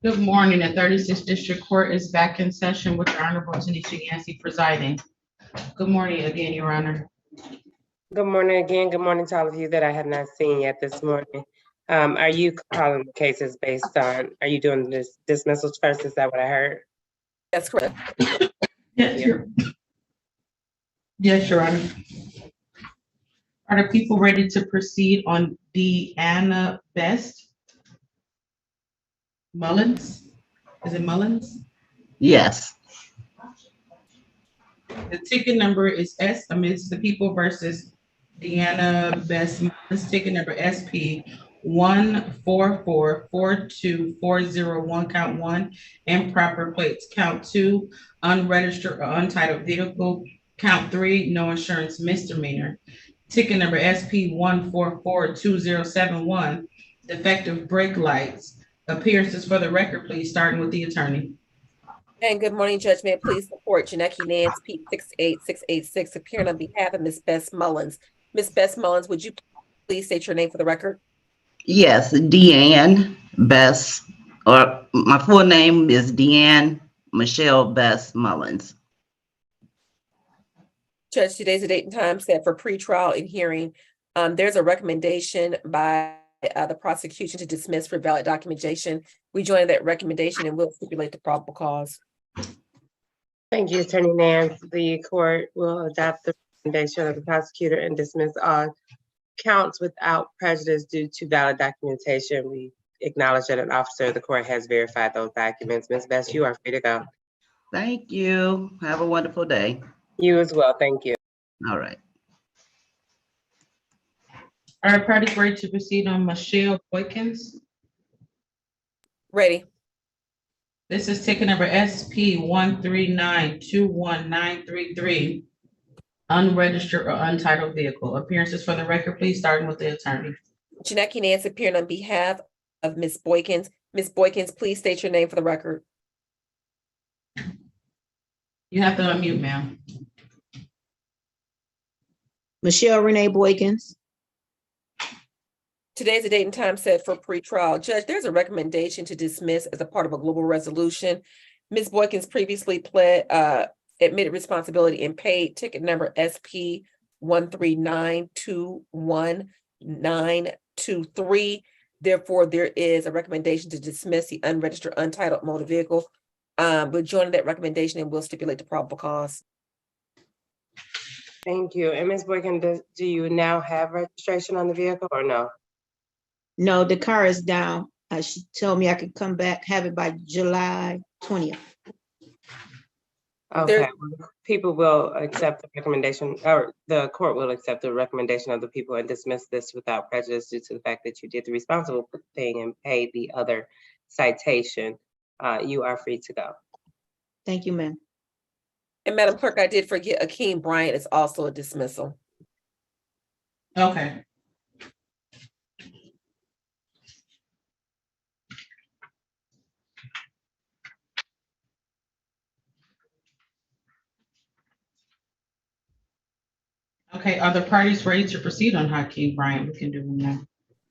Good morning. The 36th District Court is back in session with the Honorable Tenisha Yancey presiding. Good morning again, Your Honor. Good morning again. Good morning to all of you that I have not seen yet this morning. Are you calling the cases based on, are you doing this dismissals first? Is that what I heard? That's correct. Yes, Your Honor. Are the people ready to proceed on Deanna Best Mullins? Is it Mullins? Yes. The ticket number is S amidst the people versus Deanna Best Mullins, ticket number SP 1444240, count 1, improper plates, count 2, unregistered or untitled vehicle, count 3, no insurance misdemeanor. Ticket number SP 1442071, defective brake lights. Appearances for the record, please, starting with the attorney. And good morning, Judge. May it please support Janeki Nance P 68686 appearing on behalf of Ms. Bess Mullins. Ms. Bess Mullins, would you please state your name for the record? Yes, Deanne Bess, or my full name is Deanne Michelle Bess Mullins. Judge, today's the date and time set for pretrial and hearing. There's a recommendation by the prosecution to dismiss for valid documentation. We join that recommendation and will stipulate the probable cause. Thank you, Attorney Nance. The court will adopt the recommendation of the prosecutor and dismiss all counts without prejudice due to valid documentation. We acknowledge that an officer of the court has verified those documents. Ms. Bess, you are free to go. Thank you. Have a wonderful day. You as well. Thank you. All right. Are the parties ready to proceed on Michelle Boykins? Ready. This is ticket number SP 139219933, unregistered or untitled vehicle. Appearances for the record, please, starting with the attorney. Janeki Nance appearing on behalf of Ms. Boykins. Ms. Boykins, please state your name for the record. You have to unmute, ma'am. Michelle Renee Boykins. Today's the date and time set for pretrial. Judge, there's a recommendation to dismiss as a part of a global resolution. Ms. Boykins previously pled admitted responsibility and paid ticket number SP 139219923. Therefore, there is a recommendation to dismiss the unregistered untitled motor vehicle. We're joining that recommendation and we'll stipulate the probable cause. Thank you. And Ms. Boykin, do you now have registration on the vehicle or no? No, the car is down. She told me I could come back, have it by July 20th. Okay, people will accept the recommendation, or the court will accept the recommendation of the people and dismiss this without prejudice due to the fact that you did the responsible thing and paid the other citation. You are free to go. Thank you, ma'am. And Madam Clerk, I did forget Akeem Bryant is also a dismissal. Okay. Okay, are the parties ready to proceed on Hakeem Bryant? We can do them now.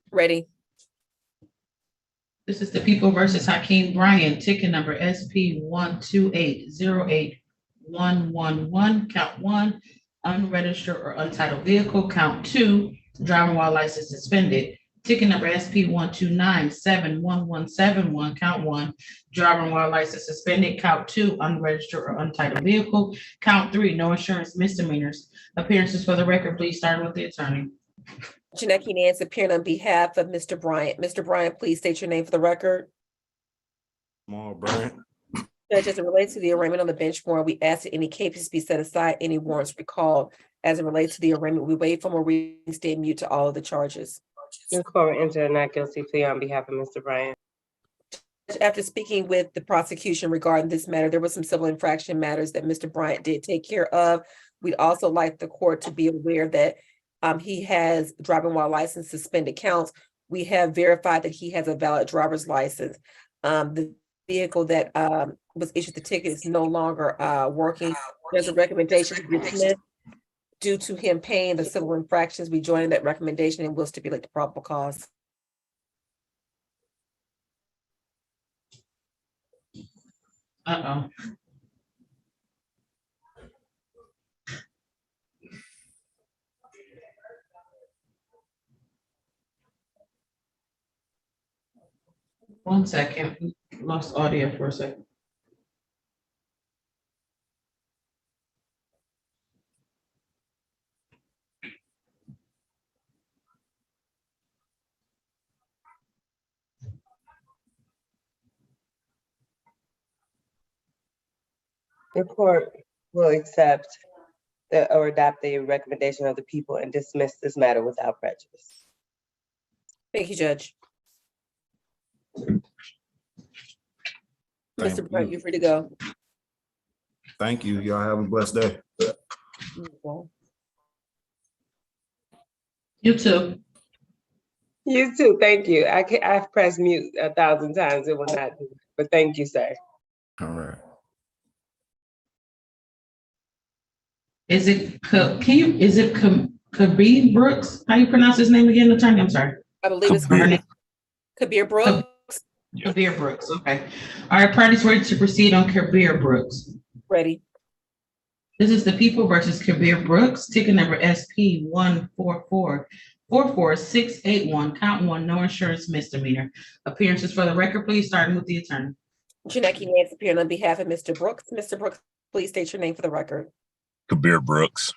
Ready. This is the people versus Hakeem Bryant, ticket number SP 128081111, count 1, unregistered or untitled vehicle, count 2, driving while license suspended. Ticket number SP 129711171, count 1, driving while license suspended, count 2, unregistered or untitled vehicle, count 3, no insurance misdemeanors. Appearances for the record, please, starting with the attorney. Janeki Nance appearing on behalf of Mr. Bryant. Mr. Bryant, please state your name for the record. Jamal Bryant. Judge, as it relates to the arraignment on the bench warrant, we ask that any cases be set aside, any warrants recalled. As it relates to the arraignment, we waive from a reading, stay mute to all of the charges. This court will enter a not guilty plea on behalf of Mr. Bryant. After speaking with the prosecution regarding this matter, there were some civil infraction matters that Mr. Bryant did take care of. We'd also like the court to be aware that he has driving while license suspended counts. We have verified that he has a valid driver's license. The vehicle that was issued the ticket is no longer working. There's a recommendation to dismiss due to him paying the civil infractions. We join that recommendation and will stipulate the probable cause. Uh-oh. One second, lost audio for a second. The court will accept or adopt the recommendation of the people and dismiss this matter without prejudice. Thank you, Judge. Thank Mr. Bryant, you. you're free to go. Thank you. Y'all have a blessed day. You too. You too, thank you. I've pressed mute 1,000 times, it will not do it, but thank you, sir. All right. Is it, Kabir Brooks? How you pronounce his name again, attorney? I'm sorry. I believe it's Kabir. Kabir Brooks. Kabir Brooks, okay. All right, parties ready to proceed on Kabir Brooks. Ready. This is the People versus Kabir Brooks, ticket number SP 1444681, count one, no insurance misdemeanor. Appearances for the record, please, starting with the attorney. Janaki Nance appearing on behalf of Mr. Brooks. Mr. Brooks, please state your name for the record. Kabir Brooks.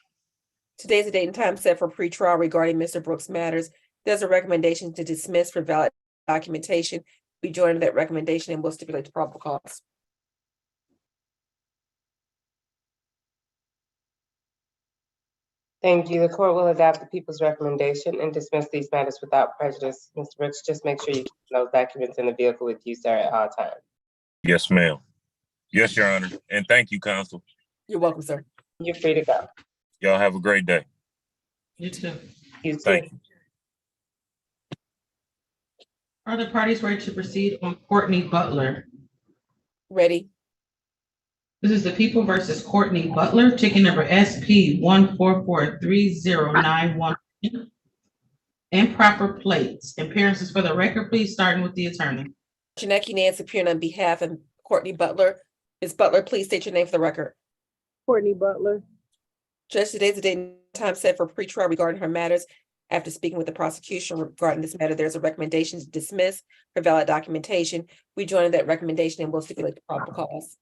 Today's the date and time set for pretrial regarding Mr. Brooks matters. There's a recommendation to dismiss for valid documentation. We join that recommendation and will stipulate the probable cause. Thank you. The court will adopt the people's recommendation and dismiss these matters without prejudice. Mr. Brooks, just make sure you keep those documents in the vehicle with you, sir, at all times. Yes, ma'am. Yes, Your Honor. And thank you, counsel. You're welcome, sir. You're free to go. Y'all have a great day. You too. You too. Thank you. Are the parties ready to proceed on Courtney Butler? Ready. This is the People versus Courtney Butler, ticket number SP 1443091. Improper plates. Appearances for the record, please, starting with the attorney. Janaki Nance appearing on behalf of Courtney Butler. Ms. Butler, please state your name for the record. Courtney Butler. Judge, today's the date and time set for pretrial regarding her matters. After speaking with the prosecution regarding this matter, there's a recommendation to dismiss for valid documentation. We join that recommendation and will stipulate the probable cause.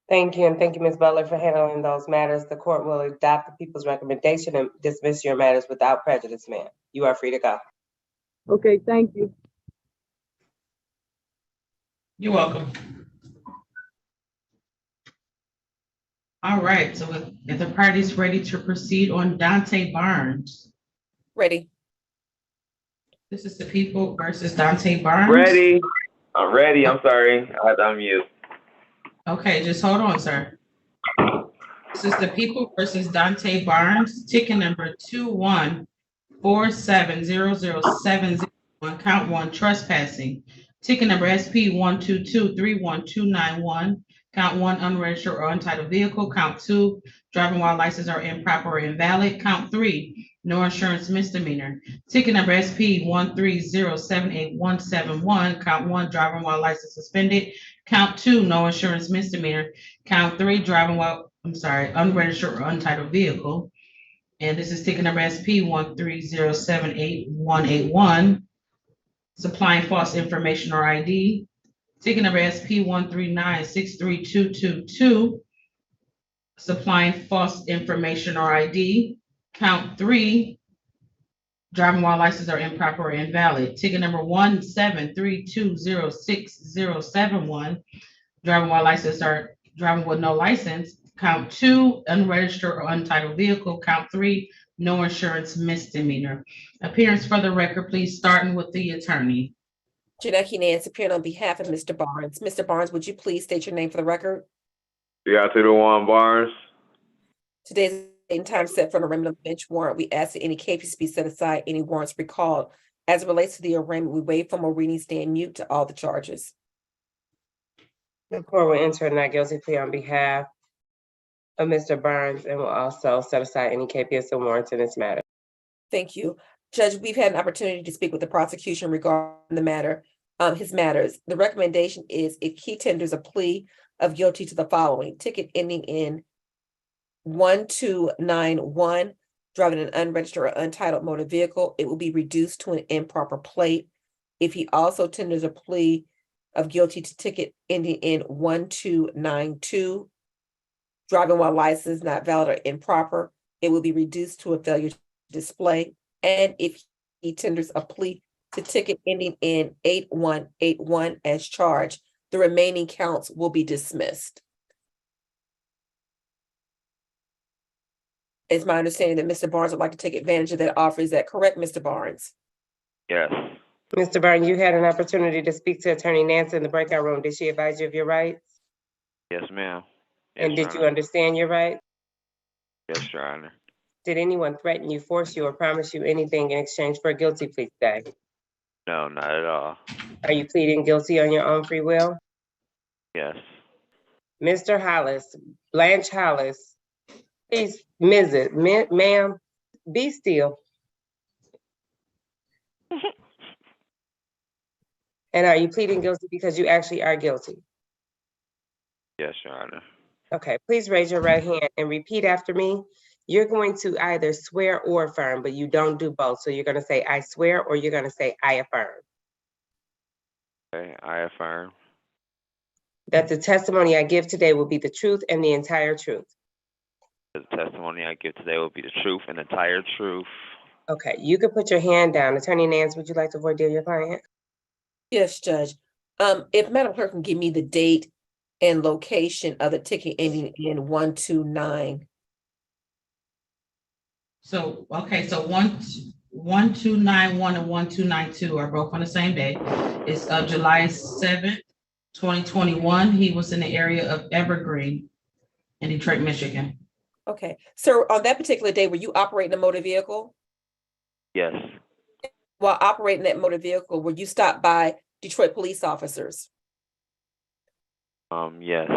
Thank you, and thank you, Ms. Butler, for handling those matters. The court will adopt the people's recommendation and dismiss your matters without prejudice, ma'am. You are free to go. Okay, thank you. You're welcome. All right, so if the party's ready to proceed on Dante Barnes. Ready. This is the People versus Dante Barnes. Ready. I'm ready. I'm sorry. I had to unmute. Okay, just hold on, sir. This is the People versus Dante Barnes, ticket number 214700701, count one, trespassing. Ticket number SP 122312291, count one, unregistered or untitled vehicle. Count two, driving while license are improper or invalid. Count three, no insurance misdemeanor. Ticket number SP 130787171, count one, driving while license suspended. Count two, no insurance misdemeanor. Count three, unregistered or untitled vehicle. And this is ticket number SP 130788181, supplying false information or ID. Ticket number SP 139632222, supplying false information or ID. Count three, driving while license are improper or invalid. Ticket number 173206071, driving while license are driving with no license. Count two, unregistered or untitled vehicle. Count three, no insurance misdemeanor. Appearance for the record, please, starting with the attorney. Janaki Nance appearing on behalf of Mr. Barnes. Mr. Barnes, would you please state your name for the record? CR335 Barnes. Today's date and time set for an arraignment of bench warrant. We ask that any cases be set aside, any warrants recalled. As it relates to the arraignment, we waive formal reading, stand mute to all the charges. The court will enter a not guilty plea on behalf of Mr. Barnes and will also set aside any KPS and warrants in this matter. Thank you. Judge, we've had an opportunity to speak with the prosecution regarding the matter. his matters. The recommendation is if he tenders a plea of guilty to the following: ticket ending in 1291, driving an unregistered or untitled motor vehicle, it will be reduced to an improper plate. If he also tenders a plea of guilty to ticket ending in 1292, driving while license not valid or improper, it will be reduced to a failure to display. And if he tenders a plea to ticket ending in 8181 as charged, the remaining counts will be dismissed. It's my understanding that Mr. Barnes would like to take advantage of that offer. Is that correct, Mr. Barnes? Yes. Mr. Barnes, you had an opportunity to speak to Attorney Nancy in the breakout room. Did she advise you of your rights? Yes, ma'am. And Yes, did Your you Honor. understand your rights? Yes, Your Honor. Did anyone threaten you, force you, or promise you anything in exchange for a guilty plea today? No, not at all. Are you pleading guilty on your own free will? Yes. Mr. Hollis, Blanche Hollis, please, ma'am, be still. And are you pleading guilty because you actually are guilty? Yes, Your Honor. Okay, please raise your right hand and repeat after me. You're going to either swear or affirm, but you don't do both. So you're going to say, I swear, or you're going to say, I affirm. Okay, I affirm That the testimony I give today will be the truth and the entire truth. that the testimony I give today will be the truth and the entire truth. Okay, you can put your hand down. Attorney Nance, would you like to voir dire your client? Yes, Judge. If Madam Clerk can give me the date and location of the ticket ending in 129. So, okay, so 1291 and 1292 are both on the same day. It's July 7th, 2021. He was in the area of Evergreen in Detroit, Michigan. Okay, sir, on that particular day, were you operating a motor vehicle? Yes. While operating that motor vehicle, were you stopped by Detroit police officers? Yes.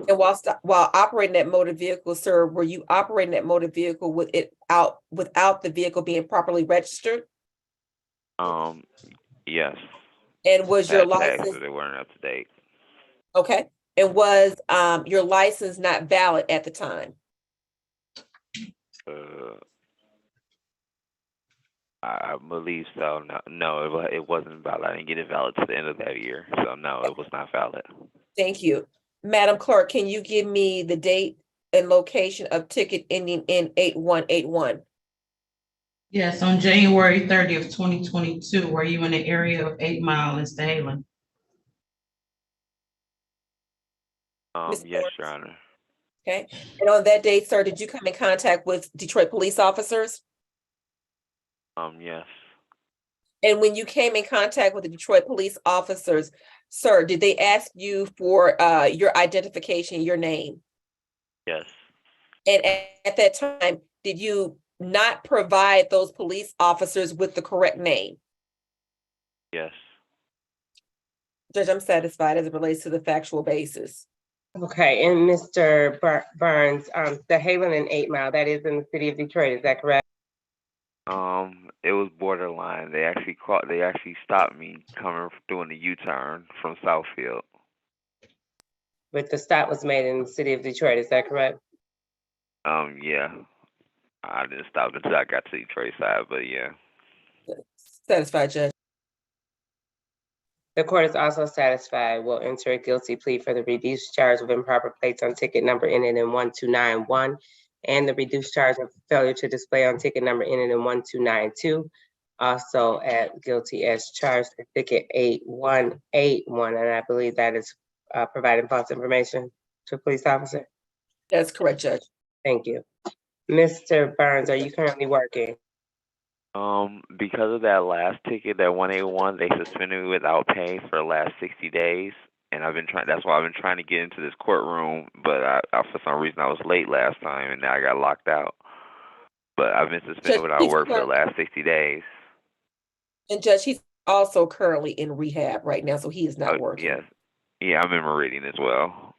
And while operating that motor vehicle, sir, were you operating that motor vehicle without the vehicle being properly registered? Yes. And was your Had tags, license but they weren't up to date. okay? And was your license not valid at the time? I believe so. No, it wasn't valid. I didn't get it valid to the end of that year. So no, it was not valid. Thank you. Madam Clerk, can you give me the date and location of ticket ending in 8181? Yes, on January 30th, 2022, were you in the area of 8 Mile in Stahlin? Ms. Yes, Lawrence? Your Honor. Okay, and on that date, sir, did you come in contact with Detroit police officers? Yes. And when you came in contact with the Detroit police officers, sir, did they ask you for your identification, your name? Yes. And at that time, did you not provide those police officers with the correct name? Yes. Judge, I'm satisfied as it relates to the factual basis. Okay, and Mr. Burns, the Halen and 8 Mile, that is in the city of Detroit, is that correct? It was borderline. They actually stopped me doing the U-turn from Southfield. But the stop was made in the city of Detroit, is that correct? Yeah. I didn't stop until I got to the Detroit side, but yeah. Satisfied, Judge. The court is also satisfied will enter a guilty plea for the reduced charge of improper plates on ticket number ending in 1291 and the reduced charge of failure to display on ticket number ending in 1292. Also at guilty as charged for ticket 8181, and I believe that is providing false information to a police officer. That's correct, Judge. Thank you. Mr. Burns, are you currently working? Because of that last ticket, that 181, they suspended me without pay for the last 60 days. And that's why I've been trying to get into this courtroom, but I for some reason I was late last time and now I got locked out. But I've been suspended Judge, without work for the last 60 days. And Judge, he's also currently in rehab right now, so he is not working. Yes. Yeah, I'm in Meridian as well.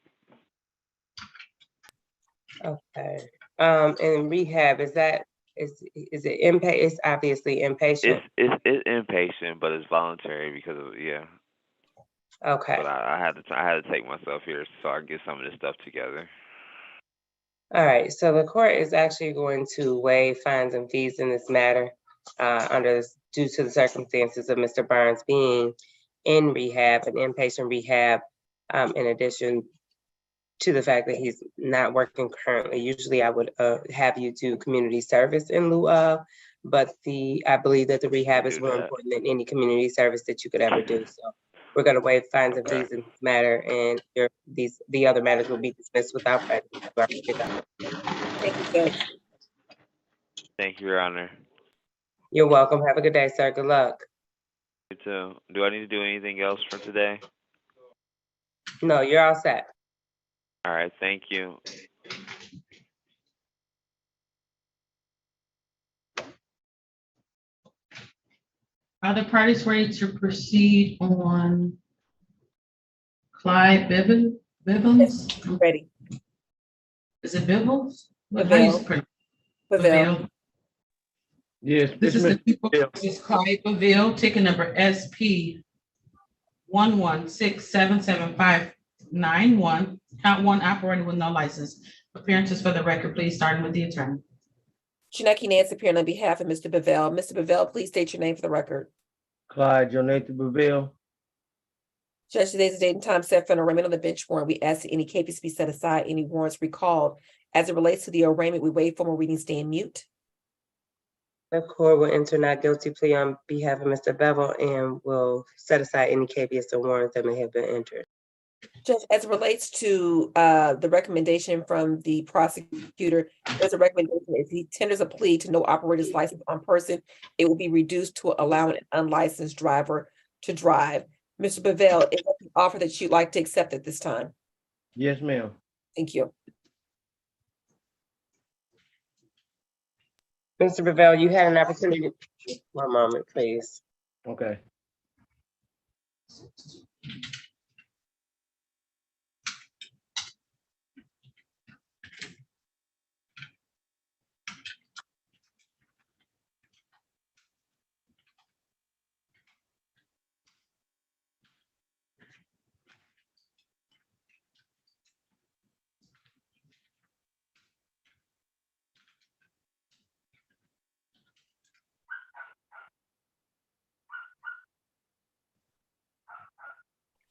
Okay. And rehab, is it inpatient? It's obviously inpatient. It's inpatient, but it's voluntary because of, yeah. Okay. But I had to take myself here so I can get some of this stuff together. All right, so the court is actually going to waive fines and fees in this matter due to the circumstances of Mr. Barnes being in rehab, an inpatient rehab, in addition to the fact that he's not working currently. Usually I would have you do community service in lieu of, but I believe that the rehab is more important than any community service that you could ever do. So we're gonna waive fines and fees in this matter, and the other matters will be dismissed without prejudice. Thank you, Judge. Thank you, Your Honor. You're welcome. Have a good day, sir. Good luck. You too. Do I need to do anything else for today? No, you're all set. All right, thank you. Are the parties ready to proceed on Clyde Bivens? Ready. Is it Bivens? Bivens. Bivens. Yes. This is the people versus Clyde Bivens, ticket number SP 116775591. Count one, operating with no license. Appearances for the record, please, starting with the attorney. Shaneki Nance appearing on behalf of Mr. Bevell. Mr. Bevell, please state your name for the record. Clyde Jonathan Bevell. Judge, today's the date and time set for an arraignment on the bench warrant. We ask that any cases be set aside, any warrants recalled. As it relates to the arraignment, we waive formal reading, stay in mute. The court will enter not guilty plea on behalf of Mr. Bevel and will set aside any caveats or warrants that may have been entered. Judge, as it relates to the recommendation from the prosecutor, there's a recommendation if he tenders a plea to no operator's license on person, it will be reduced to allow an unlicensed driver to drive. Mr. Bevell, is that the offer that you'd like to accept at this time? Yes, ma'am. Thank you. Mr. Bevell, you had an opportunity. One moment, please. Okay.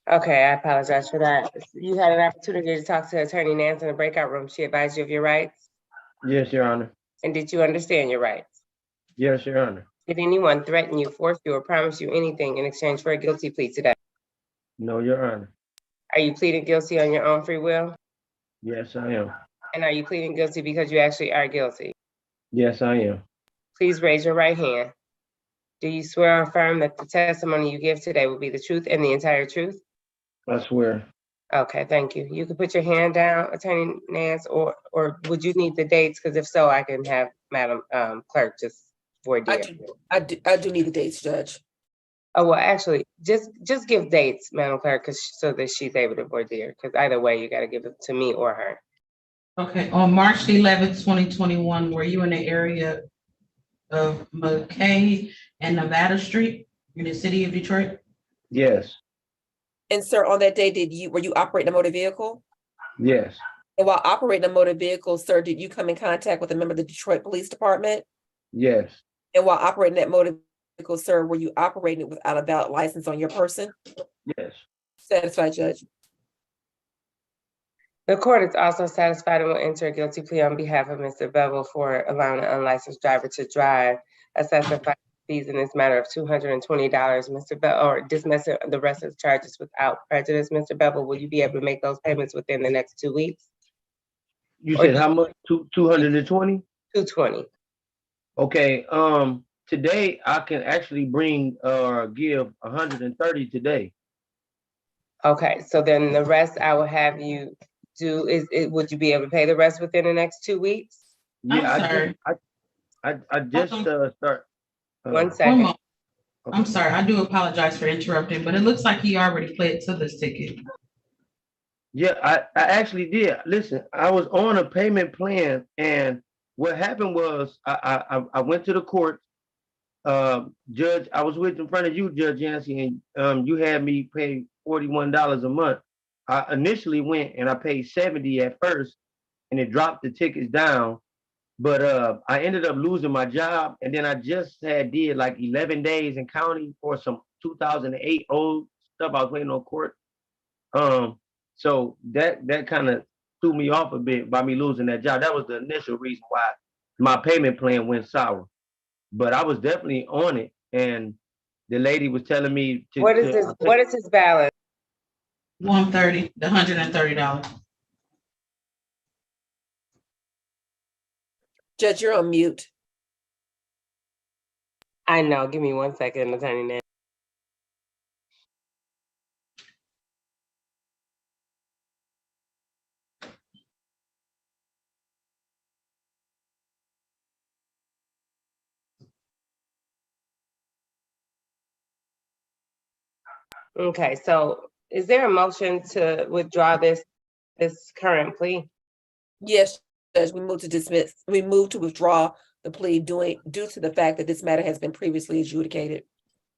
Okay, I apologize for that. You had an opportunity to talk to Attorney Nance in the breakout room. She advised you of your rights. Yes, Your Honor. And did you understand your rights? Yes, Your Honor. Did anyone threaten you, force you, or promise you anything in exchange for a guilty plea today? No, Your Honor. Are you pleading guilty on your own free will? Yes, I am. And are you pleading guilty because you actually are guilty? Yes, I am. Please raise your right hand. Do you swear or affirm that the testimony you give today will be the truth and the entire truth? I swear. Okay, thank you. You can put your hand down, Attorney Nance, or would you need the dates? Because if so, I can have Madam Clerk just voir dire. I do need the dates, Judge. Oh, well, actually, just give dates, Madam Clerk, so that she's able to voir dire, because either way, you got to give it to me or her. Okay, on March 11th, 2021, were you in the area of McKay and Nevada Street in the city of Detroit? Yes. And sir, on that day, were you operating a motor vehicle? Yes. And while operating a motor vehicle, sir, did you come in contact with a member of the Detroit Police Department? Yes. And while operating that motor vehicle, sir, were you operating it without a valid license on your person? Yes. Satisfied, Judge. The court is also satisfied and will enter a guilty plea on behalf of Mr. Bevel for allowing an unlicensed driver to drive, assessing fees in this matter of $220. Mr. Bevel, or dismissing the rest of the charges without prejudice. Mr. Bevel, will you be able to make those payments within the next 2 weeks? You said how much? 220? 220. Okay. Today I can actually give 130 today. Okay, so then the rest I will have you do would you be able to pay the rest within the next 2 weeks? Yeah, I just start. 1 second. Okay. I'm sorry, I do apologize for interrupting, but it looks like he already pled to this ticket. Yeah, I actually did. Listen, I was on a payment plan, and what happened was I went to the court. Judge, I was in front of you, Judge Yancey, and you had me pay $41 a month. I initially went and I paid 70 at first, and it dropped the tickets down. But I ended up losing my job, and then I just did like 11 days in county for some 2008 old stuff I was waiting on court. So that kind of threw me off a bit by me losing that job. That was the initial reason why my payment plan went sour. But I was definitely on it, and the lady was telling me to. What is his balance? 130, the $130. Judge, you're on mute. I know, give me 1 second, Attorney Nancy. Okay, so is there a motion to withdraw this current plea? Yes, Judge, we move to dismiss. We move to withdraw the plea due to the fact that this matter has been previously adjudicated.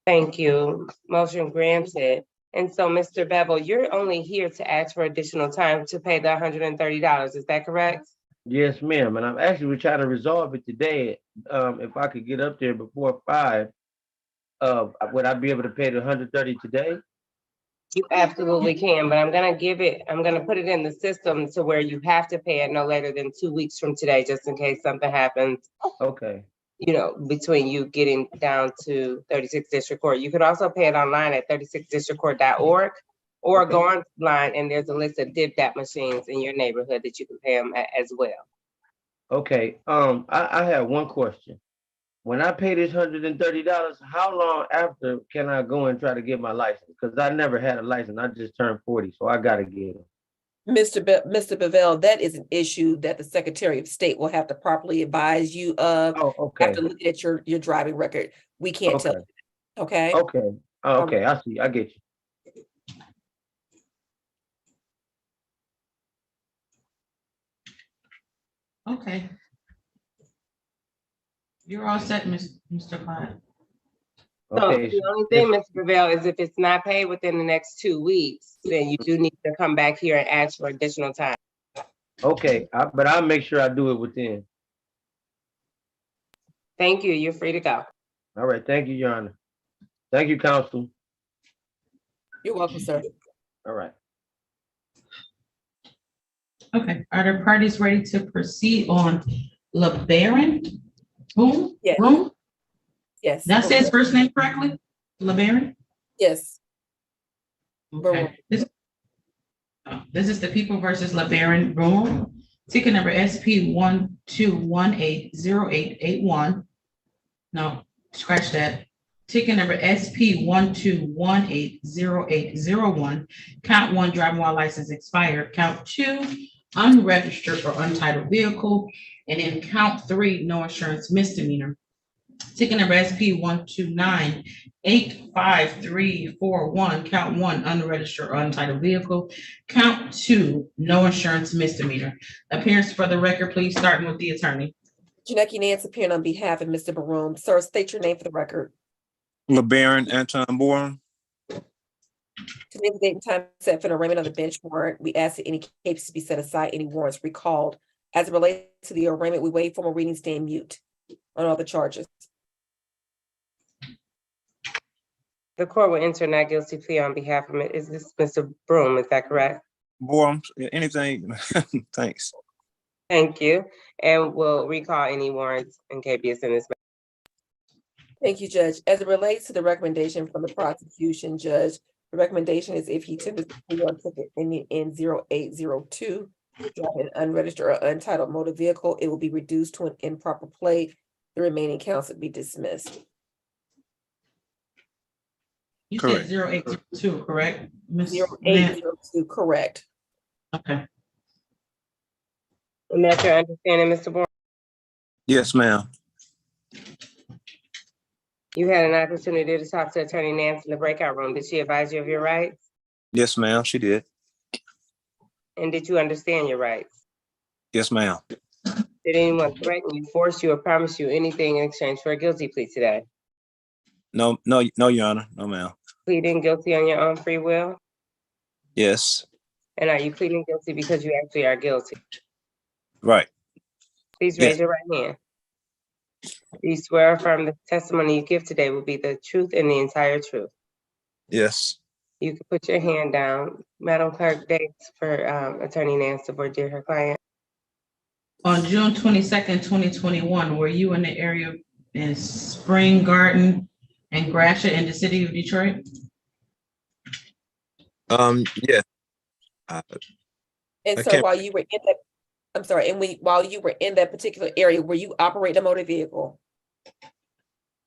Thank you. Motion granted. And so, Mr. Bevel, you're only here to ask for additional time to pay the $130. Is that correct? Yes, ma'am. And I'm actually trying to resolve it today. If I could get up there before 5, would I be able to pay the 130 today? You absolutely can, but I'm gonna put it in the system to where you have to pay it no later than 2 weeks from today, just in case something happens. Okay. You know, between you getting down to 36th District Court. You could also pay it online at 36districtcourt.org or go online and there's a list of DipDap machines in your neighborhood that you can pay them at as well. Okay. I have one question. When I pay this $130, how long after can I go and try to get my license? Because I never had a license. I just turned 40, so I gotta get it. Mr. Bevel, that is an issue that the Secretary of State will have to properly advise you of. Oh, okay. After looking at your driving record. We can't tell you. Okay. Okay. Oh, okay. I see. I get you. Okay. You're all set, Mr. Clyde. So Okay. the only thing, Mr. Bevel, is if it's not paid within the next 2 weeks, then you do need to come back here and ask for additional time. Okay. But I'll make sure I do it within. Thank you. You're free to go. All right. Thank you, Your Honor. Thank you, counsel. You're welcome, sir. All right. Okay, are the parties ready to proceed on LeBaron? Whom? Yes. Whom? Yes. Did I say his first name correctly? LeBaron? Yes. Okay. This is the People versus LeBaron Broom. Ticket number SP 12180881. No, scratch that. Ticket number SP 12180801. Count 1, driving while license expired. Count 2, unregistered or untitled vehicle. And then count 3, no insurance misdemeanor. Ticket number SP 12985341. Count 1, unregistered or untitled vehicle. Count 2, no insurance misdemeanor. Appearance for the record, please, starting with the attorney. Janeki Nance appearing on behalf of Mr. Baroom. Sir, state your name for the record. LeBaron Anton Bourne. Today's date and time set for the arraignment of the bench warrant. We ask that any cases be set aside, any warrants recalled. As it relates to the arraignment, we waive formal reading, stay mute on all the charges. The court will enter not guilty plea on behalf of it. Is this Mr. Broom? Is that correct? Bourne, anything. Thanks. Thank you. And we'll recall any warrants and KBS in this. Thank you, Judge. As it relates to the recommendation from the prosecution, Judge, the recommendation is if he tenders the plea on ticket ending in 0802, driving an unregistered or untitled motor vehicle, it will be reduced to an improper plate. The remaining counts would be dismissed. You Correct. said 0802, correct? Ms. 0802, correct. Okay. And that's your understanding, Mr. Bourne? Yes, ma'am. You had an opportunity to talk to Attorney Nance in the breakout room. Did she advise you of your rights? Yes, ma'am. She did. And did you understand your rights? Yes, ma'am. Did anyone threaten you, force you, or promise you anything in exchange for a guilty plea today? No, Your Honor. No, ma'am. Pleading guilty on your own free will? Yes. And are you pleading guilty because you actually are guilty? Right. Please Yes. raise your right hand. Do you swear or affirm the testimony you give today will be the truth and the entire truth? Yes. You can put your hand down. Madam Clerk, dates for Attorney Nance to voir dire her client. On June 22nd, 2021, were you in the area in Spring Garden and Gratiot in the city of Detroit? Yeah. And I so can't- while you were in that, I'm sorry, and while you were in that particular area, were you operating a motor vehicle?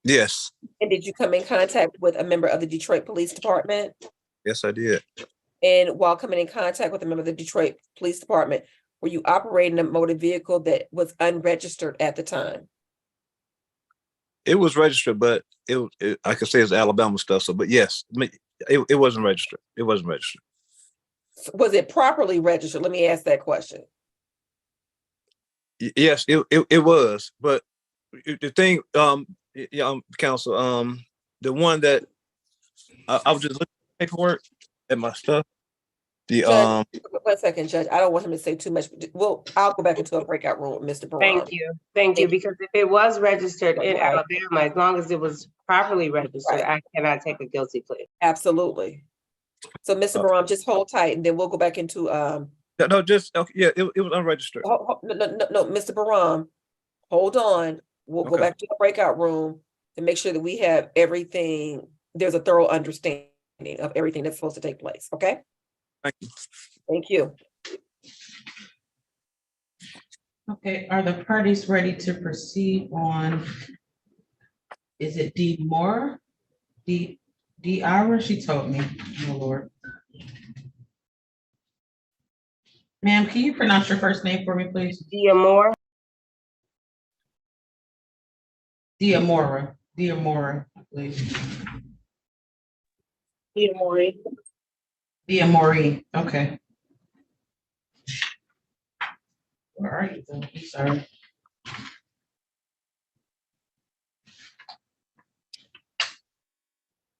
Yes. And did you come in contact with a member of the Detroit Police Department? Yes, I did. And while coming in contact with a member of the Detroit Police Department, were you operating a motor vehicle that was unregistered at the time? It was registered, but it I could say it's Alabama stuff. So, but yes, it wasn't registered. It wasn't registered. Was it properly registered? Let me ask that question. Yes, it was. But the thing, counsel, the one that I was just looking at paperwork at my stuff. The Judge, 1 second, Judge. I don't want him to say too much. Well, I'll go back into a breakout room with Mr. Barone. Thank you, because if it was registered in Alabama, as long as it was properly registered, I cannot take a guilty plea. Absolutely. So, Mr. Barone, just hold tight, and then we'll go back into no, just okay, yeah, it was unregistered. No, Mr. Barone, hold on. We'll go Okay. back to the breakout room to make sure that we have everything. There's a thorough understanding of everything that's supposed to take place. Okay. Thank you. Thank you. Okay, are the parties ready to proceed on, is it D. Moore? D. Ira? She told me, oh Lord. Ma'am, can you pronounce your first name for me, please? Diamore. Diamora, I believe. Diamore. Diamore, okay. Where are you though? I'm sorry.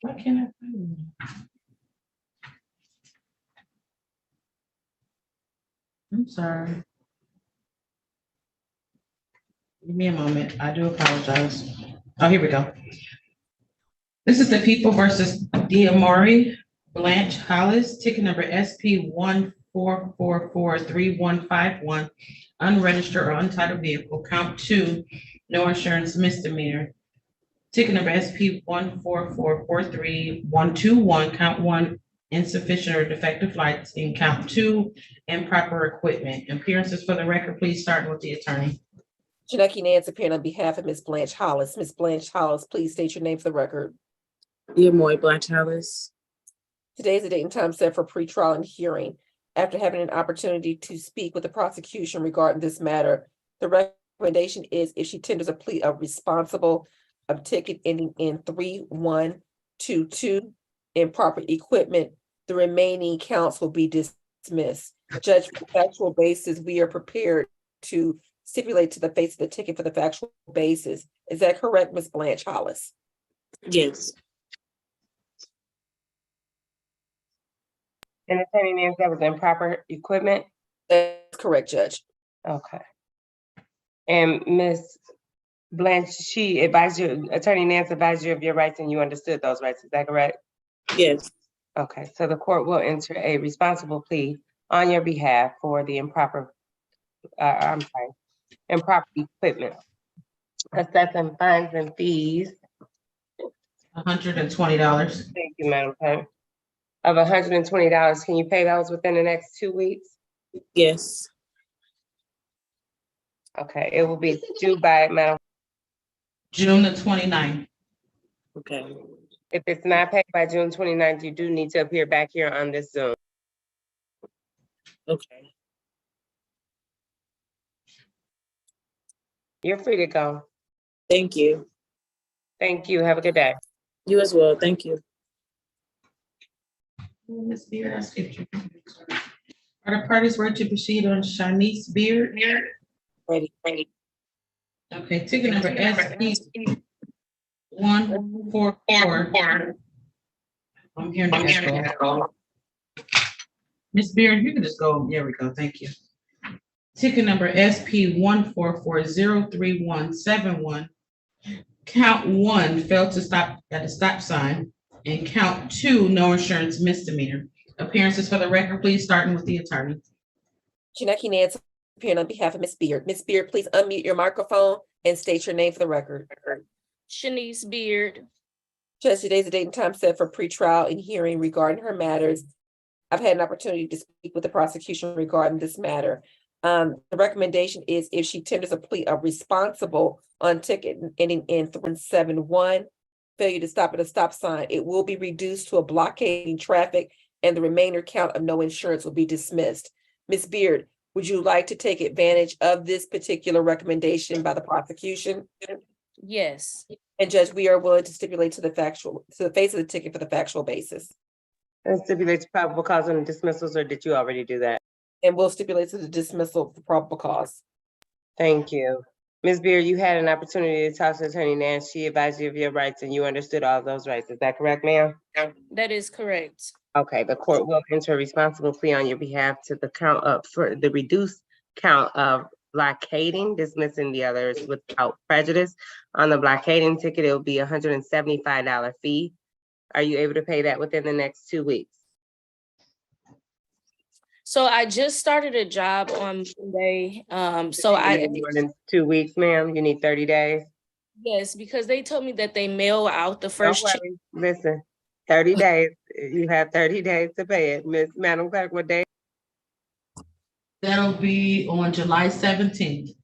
Why can't I find you? I'm sorry. Give me a moment. I do apologize. Oh, here we go. This is the People versus Diamore Blanche Hollis, ticket number SP 144435151, unregistered or untitled vehicle, count 2, no insurance misdemeanor. Ticket number SP 1444321, count 1, insufficient or defective lights, in count 2, improper equipment. Appearances for the record, please, starting with the attorney. Janeki Nance appearing on behalf of Ms. Blanche Hollis. Ms. Blanche Hollis, please state your name for the record. Diamore Blanche Hollis. Today is the date and time set for pretrial and hearing. After having an opportunity to speak with the prosecution regarding this matter, the recommendation is if she tenders a plea of responsible of ticket ending in 3122, improper equipment, the remaining counts will be dismissed. Judge, for factual basis, we are prepared to stipulate to the face of the ticket for the factual basis. Is that correct, Ms. Blanche Hollis? Yes. And Attorney Nance, that was improper equipment? That's correct, Judge. Okay. And Ms. Blanche, she advised you, Attorney Nance advised you of your rights and you understood those rights, is that correct? Yes. Okay, so the court will enter a responsible plea on your behalf for the improper equipment. Assessing fines and fees. $120. Thank you, Madam Clerk. Of $120, can you pay those within the next 2 weeks? Yes. Okay, it will be due by, Madam. June the 29th. Okay. If it's not paid by June 29th, you do need to appear back here on this Zoom. Okay. You're free to go. Thank you. Thank you. Have a good day. You as well. Thank you. Ms. Beard, I skipped you. Are the parties ready to proceed on Shanice Beard? Ready. Okay, ticket number SP 144. I'm hearing the echo. Ms. Beard, you can just go, there we go, thank you. Ticket number SP 144-03171. Count 1, failed to stop at a stop sign, and count 2, no insurance misdemeanor. Appearances for the record, please, starting with the attorney. Janeki Nancy, appearing on behalf of Ms. Beard. Ms. Beard, please unmute your microphone and state your name for the record. Shanice Beard. Judge, today's the date and time set for pretrial and hearing regarding her matters. I've had an opportunity to speak with the prosecution regarding this matter. The recommendation is if she tenders a plea of responsible on ticket ending in 371, failure to stop at a stop sign, it will be reduced to a blockading traffic and the remainder count of no insurance will be dismissed. Ms. Beard, would you like to take advantage of this particular recommendation by the prosecution? Yes. And Judge, we are willing to stipulate to the face of the ticket for the factual basis. And stipulate to probable cause on the dismissals, or did you already do that? And we'll stipulate to the dismissal for probable cause. Thank you. Ms. Beard, you had an opportunity to talk to Attorney Nance. She advised you of your rights and you understood all of those rights. Is that correct, ma'am? That is correct. Okay, the court will enter a responsible plea on your behalf to the count up for the reduced count of blockading, dismissing the others without prejudice. On the blockading ticket, it will be $175 fee. Are you able to pay that within the next 2 weeks? So I just started a job on Monday. So You need more than 2 weeks, ma'am. You need 30 days. yes, because they told me that they mail out the Don't first check. worry. Listen, 30 days. You have 30 days to pay it. Madam Clerk, what day? That'll be on July 17th.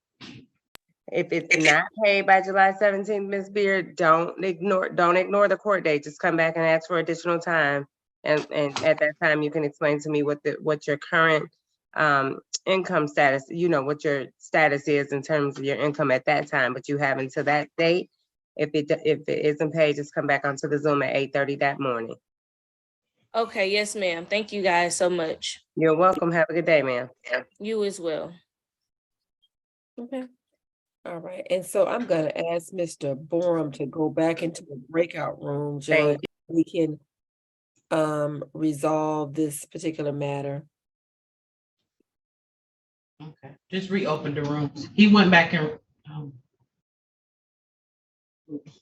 If it's not paid by July 17th, Ms. Beard, don't ignore the court date. Just come back and ask for additional time. And at that time, you can explain to me what your current income status, what your status is in terms of your income at that time, but you have until that date. If it isn't paid, just come back onto the Zoom at 8:30 that morning. Okay, yes, ma'am. Thank you guys so much. You're welcome. Have a good day, ma'am. You as well. Okay. All right, and so I'm gonna ask Mr. Borum to go back into the breakout room, Judge. We can resolve this particular matter. Okay, just reopen the rooms. He went back and, oops.